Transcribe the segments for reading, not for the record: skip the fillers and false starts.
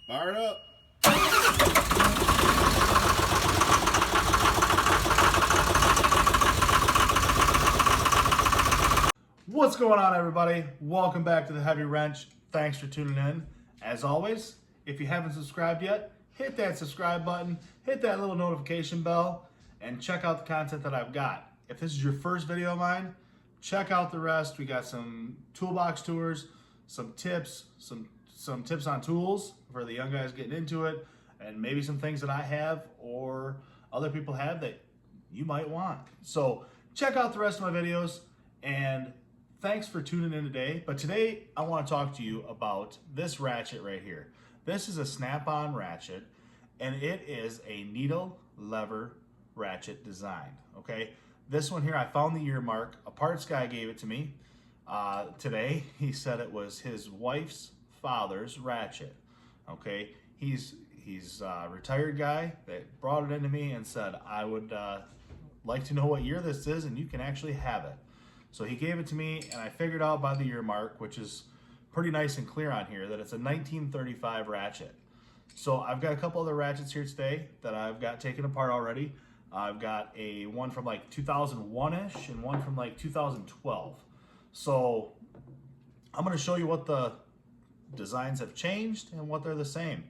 Fire it up. What's going on, everybody? Welcome back to the Heavy Wrench. Thanks for tuning in. As always, if you haven't subscribed yet, hit that subscribe button, hit that little notification bell, and check out the content that I've got. If this is your first video of mine, check out the rest. We got some toolbox tours, some tips, some tips on tools for the young guys getting into it, and maybe some things that I have or other people have that you might want. So check out the rest of my videos, and thanks for tuning in today. But today I want to talk to you about this ratchet right here. This is a snap-on ratchet, and it is a needle lever ratchet design, okay? This one here, I found the year mark. A parts guy gave it to me today. He said it was his wife's father's ratchet, okay? He's a retired guy that brought it into me and said, I would like to know what year this is, and you can actually have it. So he gave it to me, and I figured out by the year mark, which is pretty nice and clear on here, that it's a 1935 ratchet. So I've got a couple other ratchets here today that I've got taken apart already. I've got one from like 2001-ish and one from like 2012. So I'm going to show you what the designs have changed and what they're the same.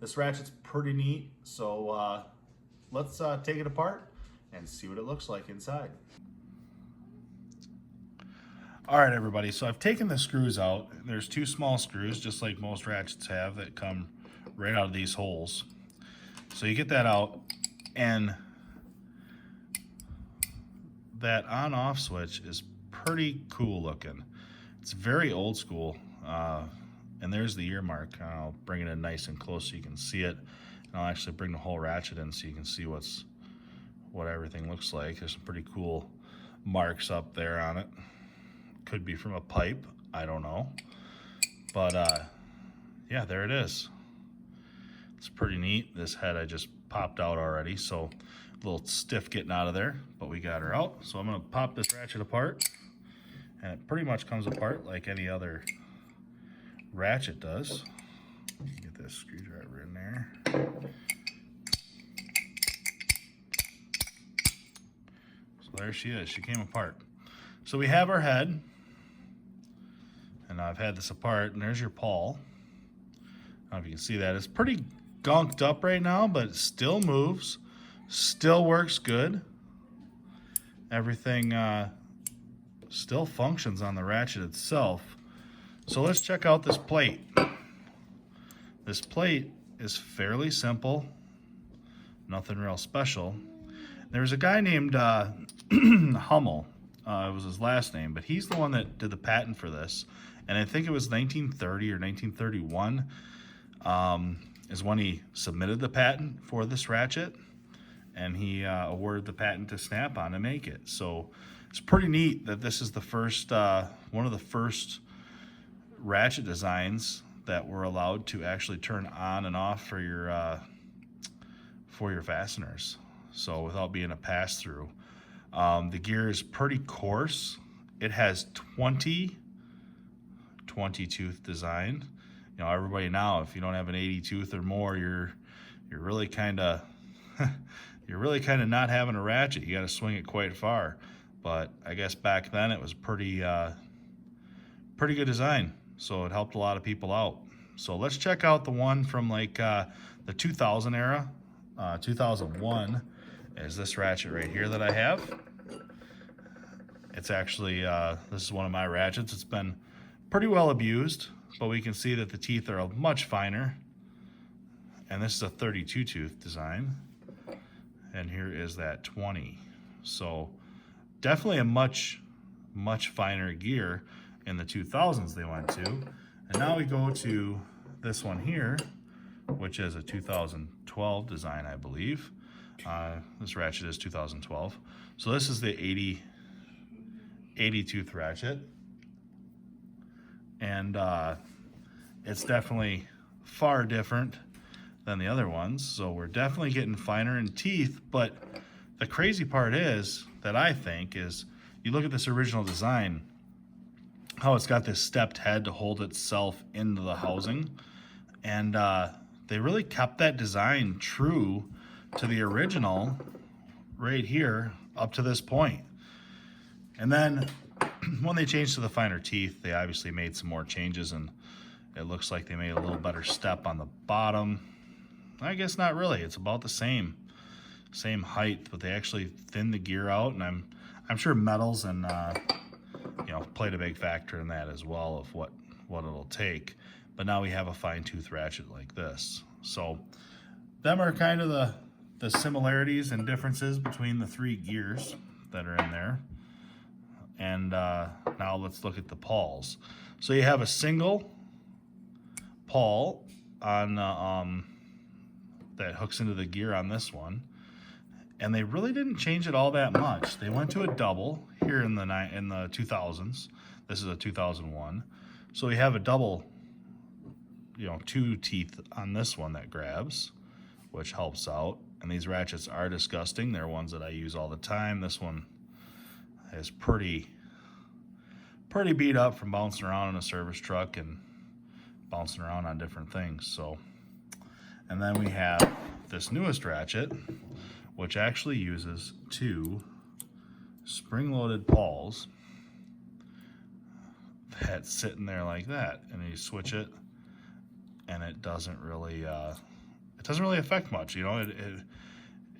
This ratchet's pretty neat, so let's take it apart and see what it looks like inside. All right, everybody, so I've taken the screws out. There's two small screws, just like most ratchets have, that come right out of these holes. So you get that out, and that on-off switch is pretty cool looking. It's very old school, and there's the ear mark. I'll bring it in nice and close so you can see it, and I'll actually bring the whole ratchet in so you can see what everything looks like. There's some pretty cool marks up there on it. Could be from a pipe, I don't know, but yeah, there it is. It's pretty neat. This head I just popped out already, so a little stiff getting out of there, but we got her out. So I'm gonna pop this ratchet apart, and it pretty much comes apart like any other ratchet does. Get this screwdriver in there. So there she is, she came apart. So we have our head, and I've had this apart, and there's your pawl. I don't know if you can see that. It's pretty gunked up right now, but it still moves, still works good. Everything still functions on the ratchet itself. So let's check out this plate. This plate is fairly simple, nothing real special. There's a guy named Hummel. It was his last name, but he's the one that did the patent for this. And I think it was 1930 or 1931 is when he submitted the patent for this ratchet, and he awarded the patent to Snap-on to make it. So it's pretty neat that this is the first, one of the first ratchet designs that were allowed to actually turn on and off for your fasteners. So without being a pass-through. The gear is pretty coarse. It has 20 tooth design. You know, everybody now, if you don't have an 80 tooth or more, you're really kind of you're really kind of not having a ratchet. You got to swing it quite far. But I guess back then it was pretty good design. So it helped a lot of people out. So let's check out the one from like the 2000 era. 2001 is this ratchet right here that I have. It's actually, this is one of my ratchets. It's been pretty well abused, but we can see that the teeth are much finer. And this is a 32 tooth design. And here is that 20. So definitely a much finer gear in the 2000s they went to. And now we go to this one here, which is a 2012 design, I believe. This ratchet is 2012. So this is the 80 tooth ratchet. And it's definitely far different than the other ones. So we're definitely getting finer in teeth. But the crazy part is, that I think, is you look at this original design, how it's got this stepped head to hold itself into the housing. And they really kept that design true to the original right here up to this point. And then when they changed to the finer teeth, they obviously made some more changes, and it looks like they made a little better step on the bottom. I guess not really. It's about the same height, but they actually thinned the gear out, and I'm sure metals and you know, played a big factor in that as well of what it'll take. But now we have a fine tooth ratchet like this. So them are kind of the similarities and differences between the three gears that are in there. And now let's look at the pawls. So you have a single pawl on that hooks into the gear on this one, and they really didn't change it all that much. They went to a double here in the 2000s. This is a 2001, so we have a double, you know, 2 teeth on this one that grabs, which helps out. And these ratchets are disgusting. They're ones that I use all the time. This one is pretty beat up from bouncing around in a service truck and bouncing around on different things. So, and then we have this newest ratchet, which actually uses 2 spring-loaded pawls that's sitting there like that, and you switch it, and it doesn't really affect much. You know,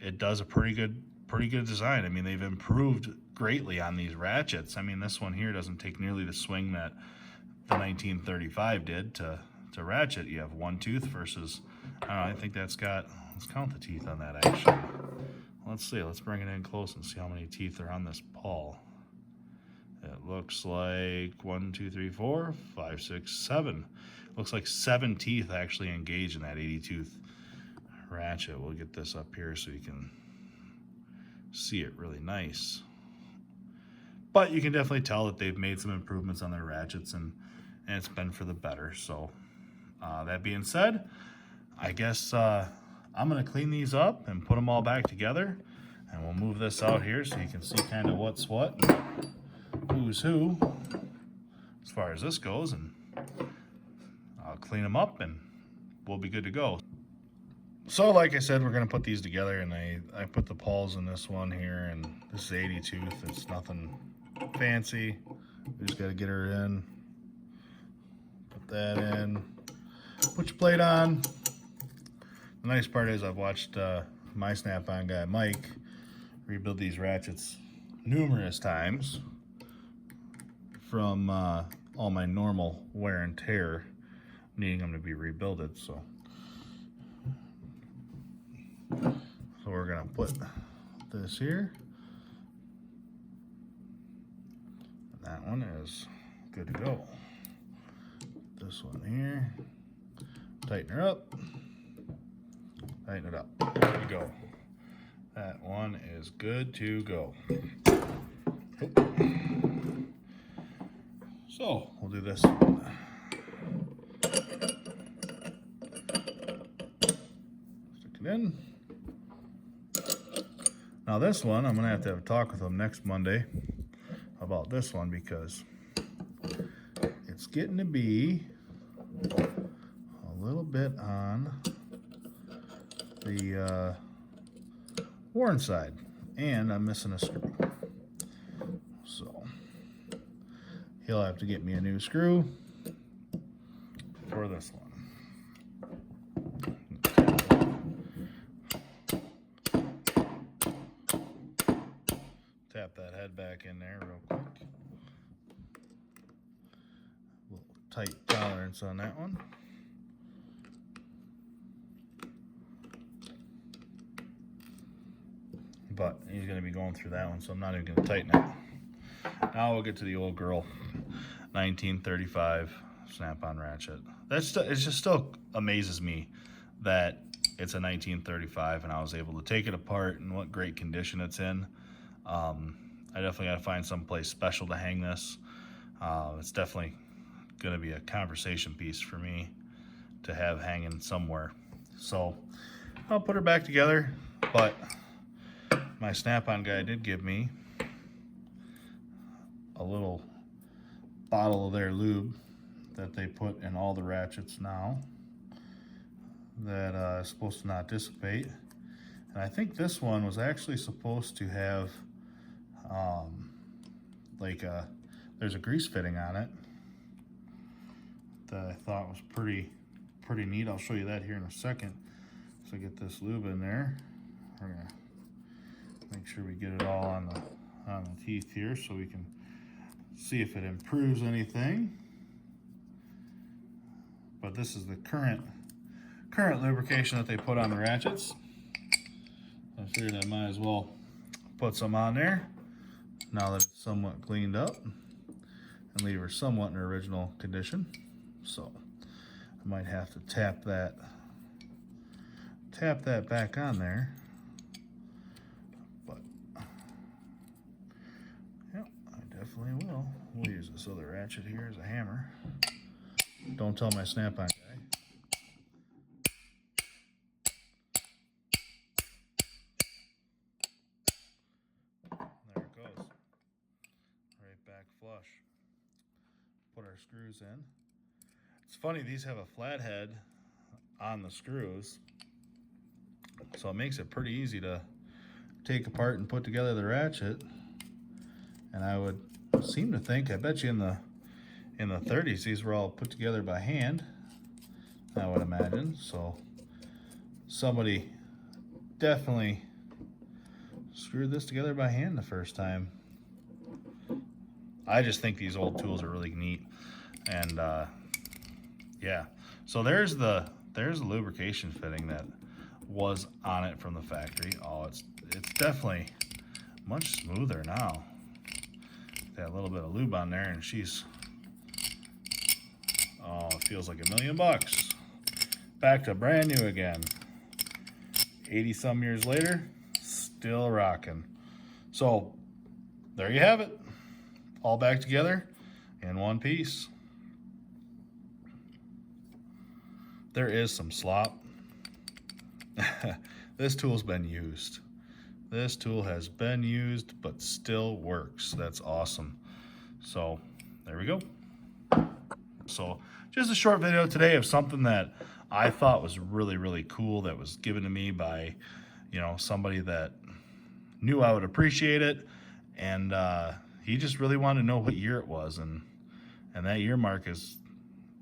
it does a pretty good design. I mean, they've improved greatly on these ratchets. I mean, this one here doesn't take nearly the swing that the 1935 did to ratchet. You have 1 tooth versus, I don't know, I think that's got, let's count the teeth on that actually. Let's see, let's bring it in close and see how many teeth are on this pawl. It looks like 1, 2, 3, 4, 5, 6, 7. Looks like 7 teeth actually engage in that 80 tooth ratchet. We'll get this up here so you can see it really nice. But you can definitely tell that they've made some improvements on their ratchets, and it's been for the better. So that being said, I guess I'm gonna clean these up and put them all back together, and we'll move this out here so you can see kind of what's what, who's who, as far as this goes, and I'll clean them up and we'll be good to go. So like I said, we're gonna put these together, and I put the pawls in this one here, and this is 80 tooth. It's nothing fancy. We just gotta get her in, put that in, put your plate on. The nice part is I've watched my snap-on guy Mike rebuild these ratchets numerous times from all my normal wear and tear, needing them to be rebuilded. So we're gonna put this here. That one is good to go. This one here, tighten her up, tighten it up, there you go. That one is good to go. So we'll do this one. Stick it in. Now this one, I'm gonna have to have a talk with them next Monday about this one, because it's getting to be a little bit on the worn side, and I'm missing a screw. So he'll have to get me a new screw for this one. Tap that head back in there real quick. A little tight tolerance on that one. But he's going to be going through that one, so I'm not even going to tighten it. Now we'll get to the old girl 1935 snap-on ratchet. It just still amazes me that it's a 1935 and I was able to take it apart and what great condition it's in. I definitely got to find some place special to hang this. It's definitely going to be a conversation piece for me to have hanging somewhere. So I'll put her back together, but my snap-on guy did give me a little bottle of their lube that they put in all the ratchets now. that is supposed to not dissipate. And I think this one was actually supposed to have there's a grease fitting on it that I thought was pretty neat. I'll show you that here in a second. So get this lube in there. We're gonna make sure we get it all on the teeth here so we can see if it improves anything. But this is the current lubrication that they put on the ratchets. I figured I might as well put some on there now that it's somewhat cleaned up and leave her somewhat in her original condition. So I might have to tap that back on there. But yeah, I definitely will. We'll use this other ratchet here as a hammer. Don't tell my snap-on guy. There it goes. Right back flush. Put our screws in. It's funny, these have a flathead on the screws, so it makes it pretty easy to take apart and put together the ratchet. And I would seem to think, I bet you in the 30s these were all put together by hand, I would imagine. So somebody definitely screwed this together by hand the first time. I just think these old tools are really neat. And yeah, so there's the lubrication fitting that was on it from the factory. Oh, it's definitely much smoother now. Got a little bit of lube on there, and she's, oh, it feels like $1,000,000. Back to brand new again. 80 some years later, still rocking. So there you have it, all back together in one piece. There is some slop. This tool's been used. This tool has been used, but still works. That's awesome. So there we go. So just a short video today of something that I thought was really cool, that was given to me by, you know, somebody that knew I would appreciate it. And he just really wanted to know what year it was. And that year mark is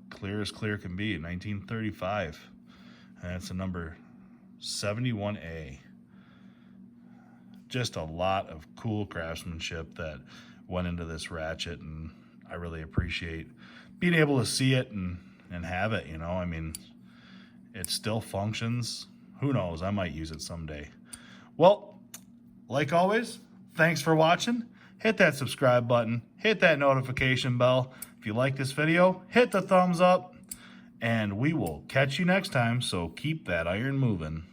clear as clear can be, 1935. And it's a number 71A. Just a lot of cool craftsmanship that went into this ratchet, and I really appreciate being able to see it and have it, you know. I mean, it still functions. Who knows, I might use it someday. Well, like always, thanks for watching. Hit that subscribe button, hit that notification bell. If you like this video, hit the thumbs up, and we will catch you next time, so keep that iron moving.